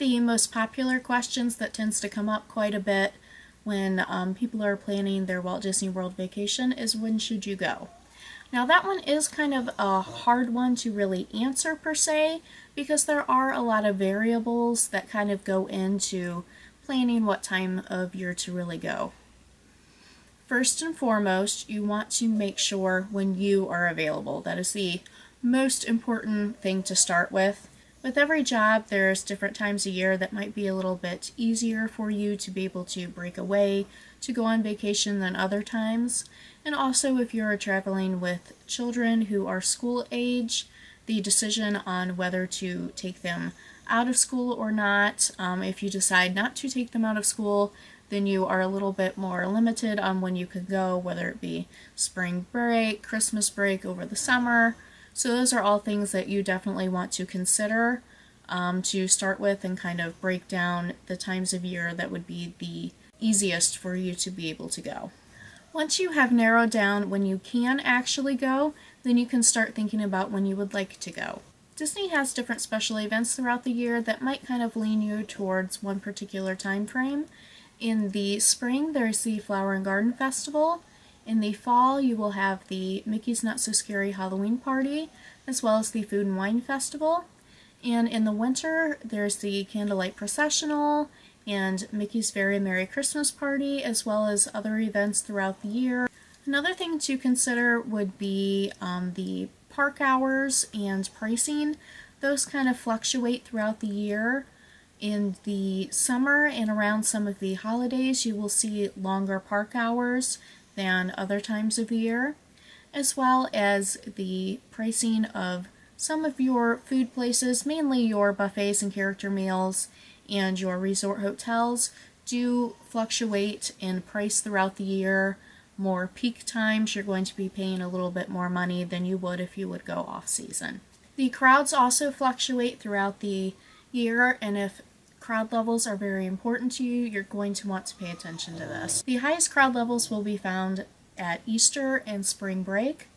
the most popular questions that tends to come up quite a bit when people are planning their Walt Disney World vacation is, when should you go? Now that one is kind of a hard one to really answer per se, because there are a lot of variables that kind of go into planning what time of year to really go. First and foremost, you want to make sure when you are available. That is the most important thing to start with. With every job, there's different times a year that might be a little bit easier for you to be able to break away to go on vacation than other times. And also, if you're traveling with children who are school age, the decision on whether to take them out of school or not, if you decide not to take them out of school, then you are a little bit more limited on when you could go, whether it be spring break, Christmas break, over the summer. So those are all things that you definitely want to consider to start with, and kind of break down the times of year that would be the easiest for you to be able to go. Once you have narrowed down when you can actually go, then you can start thinking about when you would like to go. Disney has different special events throughout the year that might kind of lean you towards one particular time frame. In the spring, there's the Flower and Garden Festival. In the fall, you will have the Mickey's Not So Scary Halloween Party, as well as the Food and Wine Festival. And in the winter, there's the Candlelight Processional and Mickey's Very Merry Christmas Party, as well as other events throughout the year. Another thing to consider would be the park hours and pricing. Those kind of fluctuate throughout the year. In the summer and around some of the holidays, you will see longer park hours than other times of the year, as well as the pricing of some of your food places, mainly your buffets and character meals and your resort hotels, do fluctuate in price throughout the year. More peak times, you're going to be paying a little bit more money than you would if you would go off season. The crowds also fluctuate throughout the year, and if crowd levels are very important to you, you're going to want to pay attention to this. The highest crowd levels will be found at Easter and spring break,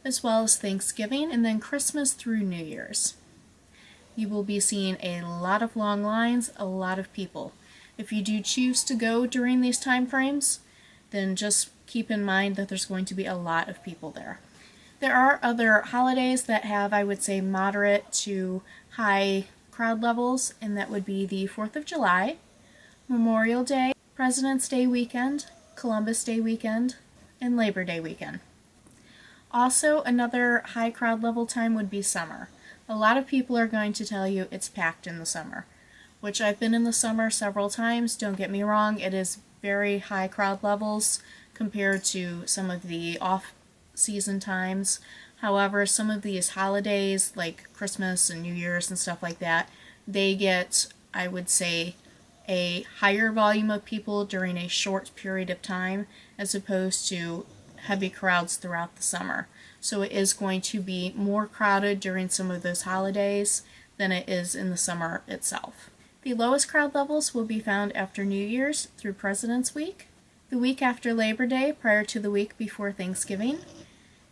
as well as Thanksgiving, and then Christmas through New Year's. You will be seeing a lot of long lines, a lot of people. If you do choose to go during these time frames, then just keep in mind that there's going to be a lot of people there. There are other holidays that have, I would say, moderate to high crowd levels, and that would be the 4th of July, Memorial Day, President's Day weekend, Columbus Day weekend, and Labor Day weekend. Also, another high crowd level time would be summer. A lot of people are going to tell you it's packed in the summer, which I've been in the summer several times. Don't get me wrong, it is very high crowd levels compared to some of the off-season times. However, some of these holidays, like Christmas and New Year's and stuff like that, they get, I would say, a higher volume of people during a short period of time, as opposed to heavy crowds throughout the summer. So it is going to be more crowded during some of those holidays than it is in the summer itself. The lowest crowd levels will be found after New Year's through President's Week, the week after Labor Day prior to the week before Thanksgiving,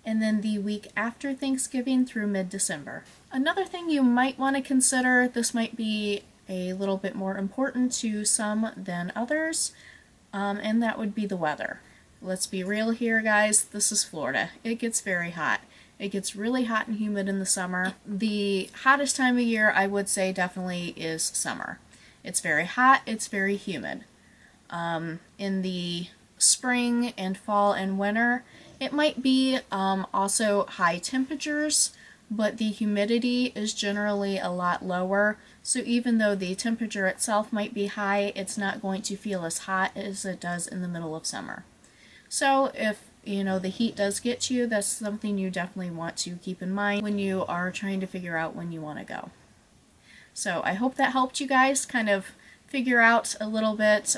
and then the week after Thanksgiving through mid-December. Another thing you might want to consider, this might be a little bit more important to some than others, and that would be the weather. Let's be real here, guys, this is Florida. It gets very hot. It gets really hot and humid in the summer. The hottest time of year, I would say, definitely is summer. It's very hot, it's very humid. In the spring and fall and winter, it might be also high temperatures, but the humidity is generally a lot lower. So even though the temperature itself might be high, it's not going to feel as hot as it does in the middle of summer. So if the heat does get to you, that's something you definitely want to keep in mind when you are trying to figure out when you want to go. So I hope that helped you guys kind of figure out a little bit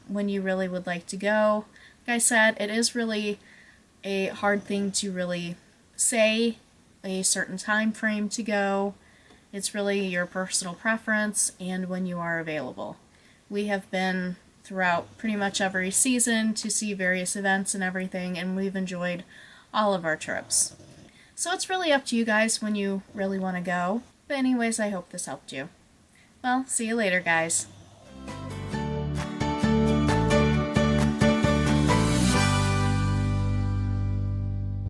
when you really would like to go. Like I said, it is really a hard thing to really say a certain time frame to go. It's really your personal preference and when you are available. We have been throughout pretty much every season to see various events and everything, and we've enjoyed all of our trips. So it's really up to you guys when you really want to go. But anyways, I hope this helped you. Well, see you later, guys.